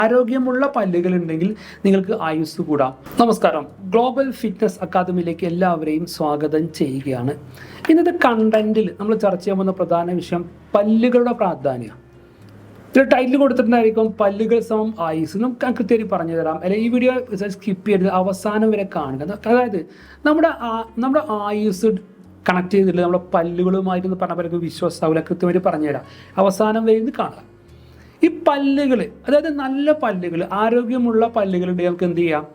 ആരോഗ്യമുള്ള പല്ലുകൾ ഉണ്ടെങ്കിൽ നിങ്ങൾക്ക് ആയുസ് കൂടാം. നമസ്കാരം, ഗ്ലോബൽ ഫിറ്റ്നസ് അക്കാദമിയിലേക്ക് എല്ലാവരെയും സ്വാഗതം ചെയ്യുകയാണ്. ഇന്നത്തെ കണ്ടന്റിൽ നമ്മൾ ചർച്ച ചെയ്യാൻ പോകുന്ന പ്രധാന വിഷയം പല്ലുകളുടെ പ്രാധാന്യം. ഇതിൽ ടൈറ്റിൽ കൊടുത്തിട്ടുണ്ടായിരിക്കും പല്ലുകൾ സമം ആയുസ്. നമുക്ക് കൃത്യമായി പറഞ്ഞു തരാം, അല്ലെങ്കിൽ ഈ വീഡിയോ സ്കിപ്പ് ചെയ്ത് അവസാനം വരെ കാണുക. അതായത് നമ്മുടെ ആയുസ് കണക്ട് ചെയ്തിട്ട് നമ്മുടെ പല്ലുകളുമായിട്ട് പറഞ്ഞ പലർക്കും വിശ്വാസമാവില്ല. കൃത്യമായിട്ട് പറഞ്ഞുതരാം, അവസാനം വരെ ഇത് കാണുക. ഈ പല്ലുകൾ, അതായത് നല്ല പല്ലുകൾ, ആരോഗ്യമുള്ള പല്ലുകളുടെ നമുക്ക് എന്ത് ചെയ്യാം,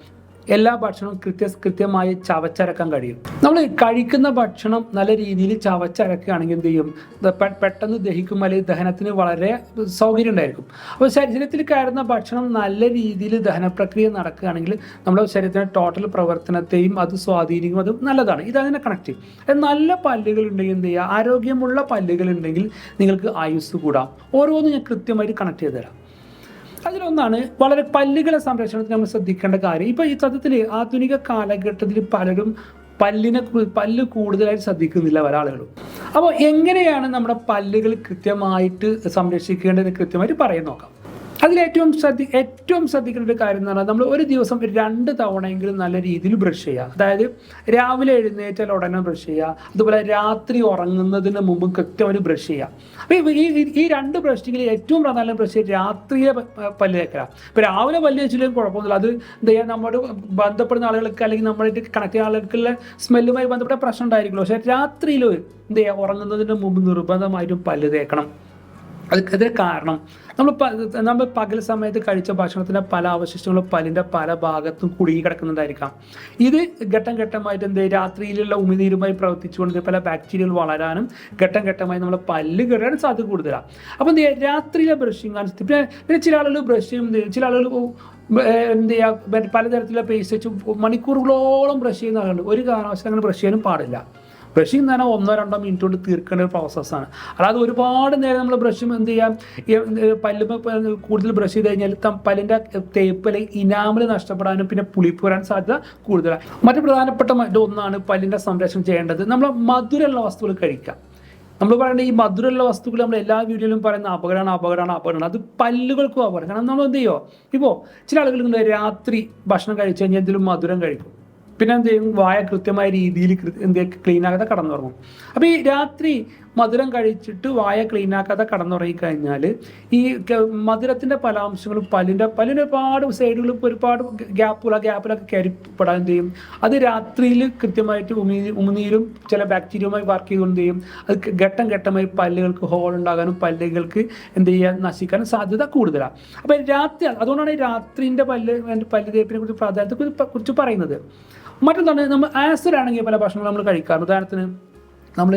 എല്ലാ ഭക്ഷണവും കൃത്യമായി ചവച്ചരക്കാൻ കഴിയും. നമ്മൾ കഴിക്കുന്ന ഭക്ഷണം നല്ല രീതിയിൽ ചവച്ചരക്കുകയാണെങ്കിൽ എന്ത് ചെയ്യും, പെട്ടെന്ന് ദഹിക്കും, അല്ലെങ്കിൽ ദഹനത്തിന് വളരെ സൗകര്യം ഉണ്ടായിരിക്കും. അപ്പോൾ ശരീരത്തിൽ കയറുന്ന ഭക്ഷണം നല്ല രീതിയിൽ ദഹന പ്രക്രിയ നടക്കുകയാണെങ്കിൽ നമ്മുടെ ശരീരത്തിൻ്റെ ടോട്ടൽ പ്രവർത്തനത്തെയും അത് സ്വാധീനിക്കും. അത് നല്ലതാണ്. ഇതതിനെ കണക്ട് ചെയ്യും. നല്ല പല്ലുകൾ ഉണ്ടെങ്കിൽ എന്ത് ചെയ്യുക, ആരോഗ്യമുള്ള പല്ലുകൾ ഉണ്ടെങ്കിൽ നിങ്ങൾക്ക് ആയുസ് കൂടാം. ഓരോന്നും ഞാൻ കൃത്യമായിട്ട് കണക്ട് ചെയ്ത് തരാം. അതിലൊന്നാണ് വളരെ പല്ലുകളെ സംരക്ഷണത്തിൽ നമ്മൾ ശ്രദ്ധിക്കേണ്ട കാര്യം. ഇപ്പോൾ ഈ സത്യത്തിൽ ആധുനിക കാലഘട്ടത്തിൽ പലരും പല്ല് കൂടുതലായിട്ട് ശ്രദ്ധിക്കുന്നില്ല പല ആളുകളും. അപ്പോൾ എങ്ങനെയാണ് നമ്മുടെ പല്ലുകൾ കൃത്യമായിട്ട് സംരക്ഷിക്കേണ്ടതെന്ന് കൃത്യമായിട്ട് പറയാൻ നോക്കാം. അതിലേറ്റവും ശ്രദ്ധിക്കേണ്ട ഒരു കാര്യം എന്ന് പറഞ്ഞാൽ, നമ്മൾ ഒരു ദിവസം 2 തവണയെങ്കിലും നല്ല രീതിയിൽ ബ്രഷ് ചെയ്യുക. അതായത് രാവിലെ എഴുന്നേറ്റാൽ ഉടനെ ബ്രഷ് ചെയ്യുക, അതുപോലെ രാത്രി ഉറങ്ങുന്നതിന് മുമ്പ് കൃത്യമായിട്ട് ബ്രഷ് ചെയ്യുക. അപ്പോൾ ഈ 2 ബ്രഷിങ്ങിൽ ഏറ്റവും പ്രധാന ബ്രഷ് രാത്രിയിലെ പല്ല് തേക്കുക. ഇപ്പോൾ രാവിലെ പല്ല് വെച്ചില്ലെങ്കിൽ കുഴപ്പമൊന്നുമില്ല. അത് എന്താ ചെയ്യുക, നമ്മോട് ബന്ധപ്പെടുന്ന ആളുകൾക്ക് അല്ലെങ്കിൽ നമ്മളായിട്ട് കണക്ട് ചെയ്യുന്ന ആളുകൾക്കുള്ള സ്മെല്ലുമായി ബന്ധപ്പെട്ട പ്രശ്നം ഉണ്ടായിരിക്കുമല്ലോ. പക്ഷേ രാത്രിയിൽ എന്ത് ചെയ്യുക, ഉറങ്ങുന്നതിന് മുമ്പ് നിർബന്ധമായിട്ടും പല്ല് തേക്കണം. അതിന് കാരണം നമ്മൾ പകൽ സമയത്ത് കഴിച്ച ഭക്ഷണത്തിൻ്റെ പല അവശിഷ്ടങ്ങളും പല്ലിൻ്റെ പല ഭാഗത്തും കുടുങ്ങി കിടക്കുന്നുണ്ടായിരിക്കാം. ഇത് ഘട്ടം ഘട്ടമായിട്ട് രാത്രിയിലുള്ള ഉമിനീരുമായി പ്രവർത്തിച്ചുകൊണ്ട് പല ബാക്ടീരിയകൾ വളരാനും ഘട്ടം ഘട്ടമായി നമ്മുടെ പല്ല് കയറാനും സാധ്യത കൂടുതലാണ്. അപ്പോൾ രാത്രിയിലെ ബ്രഷിങ് പിന്നെ ചില ആളുകൾ ബ്രഷ് ചെയ്യും, ചില ആളുകൾ എന്ത് ചെയ്യുക, പലതരത്തിലുള്ള പേസ്റ്റ് വെച്ച് മണിക്കൂറുകളോളം ബ്രഷ് ചെയ്യുന്ന ആളുകളുണ്ട്. ഒരു കാരണവശാലും അങ്ങനെ ബ്രഷ് ചെയ്യാനും പാടില്ല. ബ്രഷിങ് എന്ന് പറഞ്ഞാൽ 1-2 മിനിറ്റ് കൊണ്ട് തീർക്കേണ്ട ഒരു പ്രോസസ്സാണ്. അല്ലാതെ ഒരുപാട് നേരം നമ്മൾ ബ്രഷ് എന്ത് ചെയ്യാം, കൂടുതൽ ബ്രഷ് ചെയ്ത് കഴിഞ്ഞാൽ പല്ലിൻ്റെ തേപ്പ് അല്ലെങ്കിൽ ഇനാമൽ നഷ്ടപ്പെടാനും പിന്നെ പുളിപ്പ് വരാൻ സാധ്യത കൂടുതലാണ്. മറ്റു പ്രധാനപ്പെട്ട ഒന്നാണ് പല്ലിൻ്റെ സംരക്ഷണം ചെയ്യേണ്ടത്. നമ്മൾ മധുരമുള്ള വസ്തുക്കൾ കഴിക്കാം. നമ്മൾ പറയുന്നത് ഈ മധുരമുള്ള വസ്തുക്കൾ നമ്മൾ എല്ലാ വീഡിയോയിലും പറയുന്ന അപകടമാണ്. അത് പല്ലുകൾക്കും അപകടം. കാരണം നമ്മൾ എന്ത് ചെയ്യുമോ, ഇപ്പോൾ ചില ആളുകൾ രാത്രി ഭക്ഷണം കഴിച്ചു കഴിഞ്ഞാൽ എന്തെങ്കിലും മധുരം കഴിക്കും, പിന്നെ എന്ത് ചെയ്യും, വായ കൃത്യമായ രീതിയിൽ ക്ലീൻ ആക്കാതെ കടന്നുറങ്ങും. അപ്പോൾ ഈ രാത്രി മധുരം കഴിച്ചിട്ട് വായ ക്ലീൻ ആക്കാതെ കടന്നുറങ്ങിക്കഴിഞ്ഞാൽ ഈ മധുരത്തിൻ്റെ പല അംശങ്ങളും പല്ലിന് ഒരുപാട് സൈഡുകളും ഒരുപാട് ഗ്യാപ്പിലൊക്കെ കയറിപ്പെടാൻ ചെയ്യും. അത് രാത്രിയിൽ കൃത്യമായിട്ട് ഉമിനീരും ചില ബാക്ടീരിയയുമായി വർക്ക് ചെയ്തുകൊണ്ട് ചെയ്യും. അത് ഘട്ടം ഘട്ടമായി പല്ലുകൾക്ക് ഹോൾ ഉണ്ടാകാനും പല്ലുകൾക്ക് എന്ത് ചെയ്യാൻ നശിക്കാനും സാധ്യത കൂടുതലാണ്. അപ്പോൾ രാത്രി, അതുകൊണ്ടാണ് രാത്രിൻ്റെ പല്ല് തേപ്പിനെ കുറിച്ച് പ്രാധാന്യത്തെ പറയുന്നത്. മറ്റൊന്നാണ്, നമ്മൾ ആസിഡ് അടങ്ങിയ പല ഭക്ഷണങ്ങളും നമ്മൾ കഴിക്കാറുണ്ട്. ഉദാഹരണത്തിന് നമ്മൾ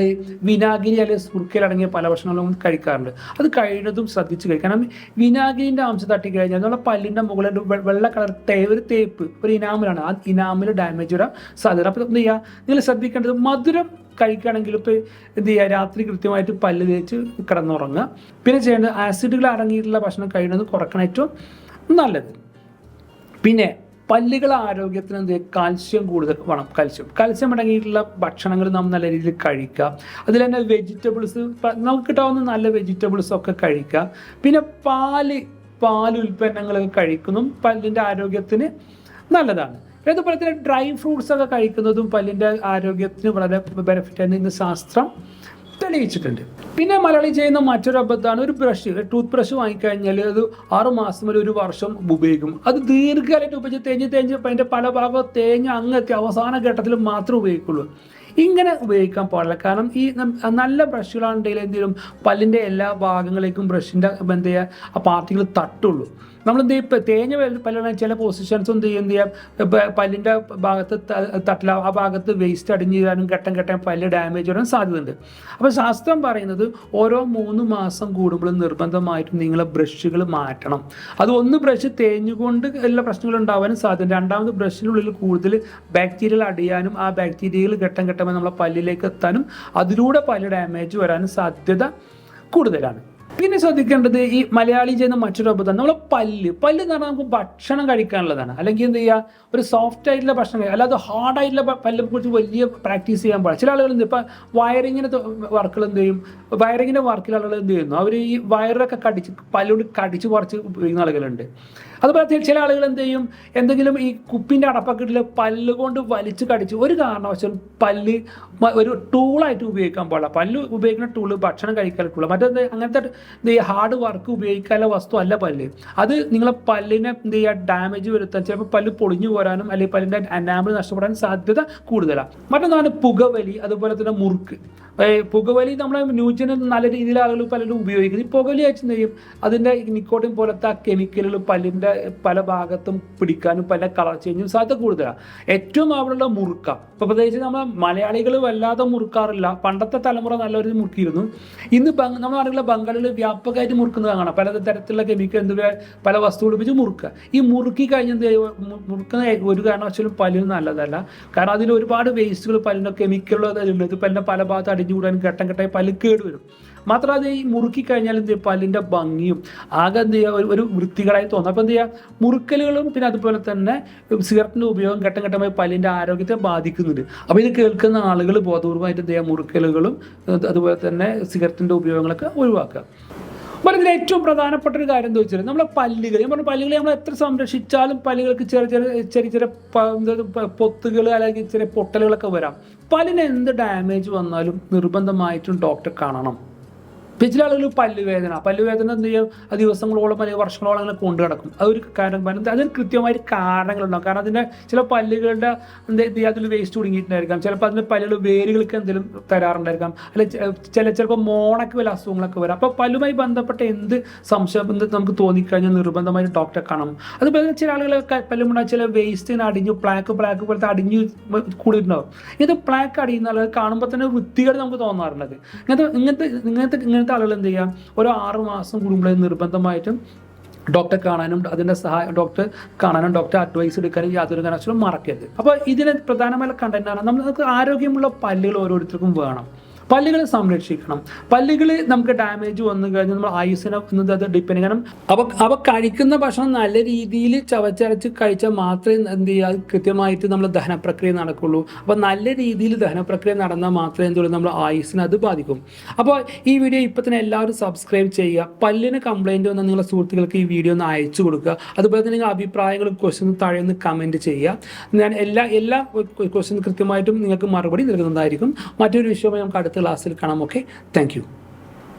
വിനാഗിരി അല്ലെങ്കിൽ സുർക്കയിലടങ്ങിയ പല ഭക്ഷണങ്ങളും കഴിക്കാറുണ്ട്. അത് കഴിയുന്നതും ശ്രദ്ധിച്ച് കഴിക്കും. കാരണം വിനാഗിരിൻ്റെ അംശം തട്ടിക്കഴിഞ്ഞാൽ നമ്മുടെ പല്ലിൻ്റെ മുകളിൽ വെള്ള കളർ ഒരു തേപ്പ്, ഒരു ഇനാമലാണ്. ആ ഇനാമിൽ ഡാമേജ് വരാൻ സാധ്യത. അപ്പോൾ എന്ത് ചെയ്യുക, നിങ്ങൾ ശ്രദ്ധിക്കേണ്ടത് മധുരം കഴിക്കുകയാണെങ്കിൽ ഇപ്പോൾ എന്ത് ചെയ്യുക, രാത്രി കൃത്യമായിട്ട് പല്ല് തേച്ച് കിടന്നുറങ്ങുക. പിന്നെ ചെയ്യേണ്ടത് ആസിഡുകൾ അടങ്ങിയിട്ടുള്ള ഭക്ഷണം കഴിയുന്നത് കുറയ്ക്കണം, ഏറ്റവും നല്ലത്. പിന്നെ പല്ലുകളുടെ ആരോഗ്യത്തിന് എന്ത് കാൽസ്യം കൂടുതൽ വേണം. കാൽസ്യം അടങ്ങിയിട്ടുള്ള ഭക്ഷണങ്ങൾ നമ്മൾ നല്ല രീതിയിൽ കഴിക്കുക. അതിൽ തന്നെ വെജിറ്റബിൾസ്, നമുക്ക് കിട്ടാവുന്ന നല്ല വെജിറ്റബിൾസൊക്കെ കഴിക്കുക. പിന്നെ പാൽ ഉൽപ്പന്നങ്ങളൊക്കെ കഴിക്കുന്നതും പല്ലിൻ്റെ ആരോഗ്യത്തിന് നല്ലതാണ്. അതുപോലെ തന്നെ ഡ്രൈ ഫ്രൂട്ട്സ് ഒക്കെ കഴിക്കുന്നതും പല്ലിൻ്റെ ആരോഗ്യത്തിന് വളരെ ബെനിഫിറ്റാണ് ഇന്ന് ശാസ്ത്രം തെളിയിച്ചിട്ടുണ്ട്. പിന്നെ മലയാളി ചെയ്യുന്ന മറ്റൊരു അബദ്ധമാണ്, ഒരു ടൂത്ത് ബ്രഷ് വാങ്ങിക്കഴിഞ്ഞാൽ അത് 6 മാസം വരെ 1 വർഷം ഉപയോഗിക്കും. അത് ദീർഘകാലമായിട്ട് ഉപയോഗിച്ച് തേഞ്ഞ് അതിൻ്റെ പല ഭാഗം തേഞ്ഞ് അങ്ങെത്തി അവസാന ഘട്ടത്തിൽ മാത്രമേ ഉപയോഗിക്കുള്ളൂ. ഇങ്ങനെ ഉപയോഗിക്കാൻ പാടില്ല. കാരണം ഈ നല്ല ബ്രഷുകളാണെങ്കിലും എന്തെങ്കിലും പല്ലിൻ്റെ എല്ലാ ഭാഗങ്ങളിലേക്കും ബ്രഷിൻ്റെ എന്ത് ചെയ്യുക, ആ പാർട്ടികൾ തട്ടുള്ളൂ. നമ്മളെന്ത് ചെയ്യും, ഇപ്പോൾ തേഞ്ഞ പല്ലാണ് ചില പൊസിഷൻസ് എന്ത് ചെയ്യാം, പല്ലിൻ്റെ ഭാഗത്ത് തട്ടില്ല, ആ ഭാഗത്ത് വേസ്റ്റ് അടിഞ്ഞു തരാനും ഘട്ടം പല്ല് ഡാമേജ് വരാൻ സാധ്യതയുണ്ട്. അപ്പോൾ ശാസ്ത്രം പറയുന്നത് ഓരോ 3 മാസം കൂടുമ്പോഴും നിർബന്ധമായിട്ടും നിങ്ങൾ ബ്രഷുകൾ മാറ്റണം. അത് ഒന്ന് ബ്രഷ് തേഞ്ഞുകൊണ്ട് എല്ലാ പ്രശ്നങ്ങളും ഉണ്ടാവാനും സാധ്യത. രണ്ടാമത് ബ്രഷിനുള്ളിൽ കൂടുതൽ ബാക്ടീരിയകൾ അടിയാനും ആ ബാക്ടീരിയകൾ ഘട്ടം നമ്മളെ പല്ലിലേക്ക് എത്താനും അതിലൂടെ പല്ല് ഡാമേജ് വരാനും സാധ്യത കൂടുതലാണ്. പിന്നെ ശ്രദ്ധിക്കേണ്ടത്, ഈ മലയാളി ചെയ്യുന്ന മറ്റൊരു അബദ്ധം, നമ്മൾ പല്ല് എന്ന് പറഞ്ഞാൽ നമുക്ക് ഭക്ഷണം കഴിക്കാനുള്ളതാണ്. അല്ലെങ്കിൽ എന്ത് ചെയ്യുക, ഒരു സോഫ്റ്റ് ആയിട്ടുള്ള ഭക്ഷണം കഴിക്കുക, അല്ലാതെ ഹാർഡായിട്ടുള്ള പല്ലിനെ കുറിച്ച് വലിയ പ്രാക്ടീസ് ചെയ്യാൻ പാടില്ല. ചില ആളുകൾ ഇപ്പം വയറിങ്ങിൻ്റെ വർക്കുകൾ എന്ത് ചെയ്യും, വയറിങ്ങിൻ്റെ വർക്കിൽ ആളുകൾ എന്ത് ചെയ്യുന്നു, അവർ ഈ വയറൊക്കെ പല്ലുകൊണ്ട് കടിച്ച് പറിച്ച് ഉപയോഗിക്കുന്ന ആളുകളുണ്ട്. അതുപോലെ ചില ആളുകൾ എന്ത് ചെയ്യും, എന്തെങ്കിലും ഈ കുപ്പിൻ്റെ അടപ്പൊക്കെ ഇട്ടിൽ പല്ല് കൊണ്ട് വലിച്ച് കടിച്ച് ഒരു കാരണവശാലും പല്ല് ഒരു ടൂളായിട്ട് ഉപയോഗിക്കാൻ പാടില്ല. പല്ല് ഉപയോഗിക്കുന്ന ടൂള് ഭക്ഷണം കഴിക്കാനുള്ള ടൂള്, മറ്റേ അങ്ങനത്തെ ഹാർഡ് വർക്ക് ഉപയോഗിക്കാനുള്ള വസ്തു അല്ല പല്ല്. അത് നിങ്ങളെ പല്ലിനെ എന്ത് ചെയ്യുക, ഡാമേജ് വരുത്താൻ, ചിലപ്പോൾ പല്ല് പൊളിഞ്ഞു പോരാനും അല്ലെങ്കിൽ പല്ലിൻ്റെ അനാമൽ നഷ്ടപ്പെടാൻ സാധ്യത കൂടുതലാണ്. മറ്റൊന്നാണ് പുകവലി, അതുപോലെ തന്നെ മുറുക്ക്. പുകവലി നമ്മളെ ന്യൂജന് നല്ല രീതിയിൽ ആളുകൾ പലരും ഉപയോഗിക്കുന്നത്. ഈ പുകവലി ആയിട്ട് എന്ത് ചെയ്യും, അതിൻ്റെ നിക്കോട്ടിൻ പോലത്തെ ആ കെമിക്കലുകൾ പല്ലിൻ്റെ പല ഭാഗത്തും പിടിക്കാനും പല കളർ ചേഞ്ചും സാധ്യത കൂടുതലാണ്. ഏറ്റവും അവിടെയുള്ള മുറുക്ക. ഇപ്പോൾ പ്രത്യേകിച്ച് നമ്മൾ മലയാളികൾ വല്ലാതെ മുറുക്കാറില്ല. പണ്ടത്തെ തലമുറ നല്ലൊരു മുറുക്കിയിരുന്നു. ഇന്ന് നമ്മുടെ നാടുകളിലെ ബംഗാളിൽ വ്യാപകമായിട്ട് മുറുക്കുന്നത് കാണാം. പല തരത്തിലുള്ള കെമിക്കൽ എന്തുവരെ പല വസ്തുക്കൾ ഉപയോഗിച്ച് മുറുക്കുക. ഈ മുറുക്കി കഴിഞ്ഞ മുറുക്കുന്ന ഒരു കാരണവശാലും പല്ലിന് നല്ലതല്ല. കാരണം അതിൽ ഒരുപാട് വേസ്റ്റുകൾ പല്ലിൻ്റെ കെമിക്കലുള്ളത് പല്ലിൻ്റെ പല ഭാഗത്ത് അടിഞ്ഞുകൂടാൻ ഘട്ടം ഘട്ടമായി പല്ല് കേടുവരും. മാത്രമല്ല അത് ഈ മുറുക്കി കഴിഞ്ഞാൽ എന്ത് ചെയ്യുക, പല്ലിൻ്റെ ഭംഗിയും ആകെ എന്ത് ചെയ്യുക, ഒരു വൃത്തികേടായി തോന്നും. അപ്പോൾ എന്ത് ചെയ്യുക, മുറുക്കലുകളും പിന്നെ അതുപോലെ തന്നെ സിഗരറ്റിൻ്റെ ഉപയോഗം ഘട്ടം ഘട്ടമായി പല്ലിൻ്റെ ആരോഗ്യത്തെ ബാധിക്കുന്നുണ്ട്. അപ്പോൾ ഇത് കേൾക്കുന്ന ആളുകൾ ബോധപൂർവമായിട്ട് എന്ത് ചെയ്യുക, മുറുക്കലുകളും അതുപോലെ തന്നെ സിഗരറ്റിൻ്റെ ഉപയോഗങ്ങളൊക്കെ ഒഴിവാക്കുക. അപ്പോൾ ഇതിൽ ഏറ്റവും പ്രധാനപ്പെട്ട ഒരു കാര്യം എന്താ വെച്ചാൽ നമ്മളെ പല്ലുകൾ, ഞാൻ പറഞ്ഞ പല്ലുകൾ നമ്മൾ എത്ര സംരക്ഷിച്ചാലും പല്ലുകൾക്ക് ചെറിയ പൊത്തുകൾ അല്ലെങ്കിൽ ചെറിയ പൊട്ടലുകളൊക്കെ വരാം. പല്ലിന് എന്ത് ഡാമേജ് വന്നാലും നിർബന്ധമായിട്ടും ഡോക്ടറെ കാണണം. ചില ആളുകൾ പല്ലുവേദന എന്ത് ചെയ്യും, ദിവസങ്ങളോളം അല്ലെങ്കിൽ വർഷങ്ങളോളം അങ്ങനെ കൊണ്ടു കിടക്കും. അതൊരു കാരണം, അതിന് കൃത്യമായിട്ട് കാരണങ്ങളുണ്ടാകും. കാരണം അതിൻ്റെ ചില പല്ലുകളുടെ അതിൽ വേസ്റ്റ് കുടുങ്ങിയിട്ടുണ്ടായിരിക്കാം, ചിലപ്പോൾ അതിൻ്റെ പല്ലുകൾ വേരുകൾക്ക് എന്തെങ്കിലും തരാറുണ്ടായിരിക്കാം, അല്ലെങ്കിൽ ചിലപ്പോൾ മോണയ്ക്ക് വല്ല അസുഖങ്ങളൊക്കെ വരാം. അപ്പോൾ പല്ലുമായി ബന്ധപ്പെട്ട എന്ത് സംശയം നമുക്ക് തോന്നിക്കഴിഞ്ഞാൽ നിർബന്ധമായിട്ട് ഡോക്ടറെ കാണണം. അതുപോലെ ചില ആളുകളൊക്കെ പല്ലുമുണ്ടാകും ചില വേസ്റ്റിന് അടിഞ്ഞു പ്ലാക്ക് പോലത്തെ അടിഞ്ഞു കൂടിയിട്ടുണ്ടാവും. ഇത് പ്ലാക്ക് അടിയുന്ന ആളുകൾ കാണുമ്പോൾ തന്നെ വൃത്തികേട് നമുക്ക് തോന്നാറുള്ളത്. ഇങ്ങനത്തെ ആളുകൾ എന്ത് ചെയ്യാം, ഒരു 6 മാസം കൂടുമ്പോൾ നിർബന്ധമായിട്ടും ഡോക്ടറെ കാണാനും ഡോക്ടറെ അഡ്വൈസ് എടുക്കാനും യാതൊരു കാരണവശാലും മറക്കരുത്. അപ്പോൾ ഇതിന് പ്രധാനമായ കണ്ടന്റാണ് നമുക്ക് ആരോഗ്യമുള്ള പല്ലുകൾ ഓരോരുത്തർക്കും വേണം. പല്ലുകളെ സംരക്ഷിക്കണം. പല്ലുകൾ നമുക്ക് ഡാമേജ് വന്നു കഴിഞ്ഞാൽ നമ്മൾ ആയുസ്സിനെ അത് ഡിപ്പെൻഡ് ചെയ്യണം. അവ കഴിക്കുന്ന ഭക്ഷണം നല്ല രീതിയിൽ ചവച്ചരച്ച് കഴിച്ചാൽ മാത്രമേ എന്ത് ചെയ്യുക, കൃത്യമായിട്ട് നമ്മൾ ദഹനപ്രക്രിയ നടക്കുള്ളൂ. അപ്പോൾ നല്ല രീതിയിൽ ദഹനപ്രക്രിയ നടന്നാൽ മാത്രമേ എന്തുള്ളൂ, നമ്മൾ ആയുസ്സിനെ അത് ബാധിക്കും. അപ്പോൾ ഈ വീഡിയോ ഇപ്പോൾ തന്നെ എല്ലാവരും സബ്സ്ക്രൈബ് ചെയ്യുക. പല്ലിന് കംപ്ലയിൻറ്റ് വന്നാൽ നിങ്ങളുടെ സുഹൃത്തുക്കൾക്ക് ഈ വീഡിയോ ഒന്ന് അയച്ചു കൊടുക്കുക. അതുപോലെ തന്നെ നിങ്ങൾ അഭിപ്രായങ്ങളും ക്വസ്റ്റ്യനും താഴെ ഒന്ന് കമൻറ്റ് ചെയ്യുക. ഞാൻ എല്ലാ ക്വസ്റ്റ്യനും കൃത്യമായിട്ടും നിങ്ങൾക്ക് മറുപടി നൽകുന്നതായിരിക്കും. മറ്റൊരു വിഷയമായി നമുക്ക് അടുത്ത ക്ലാസ്സിൽ കാണാം. Okay, thank you.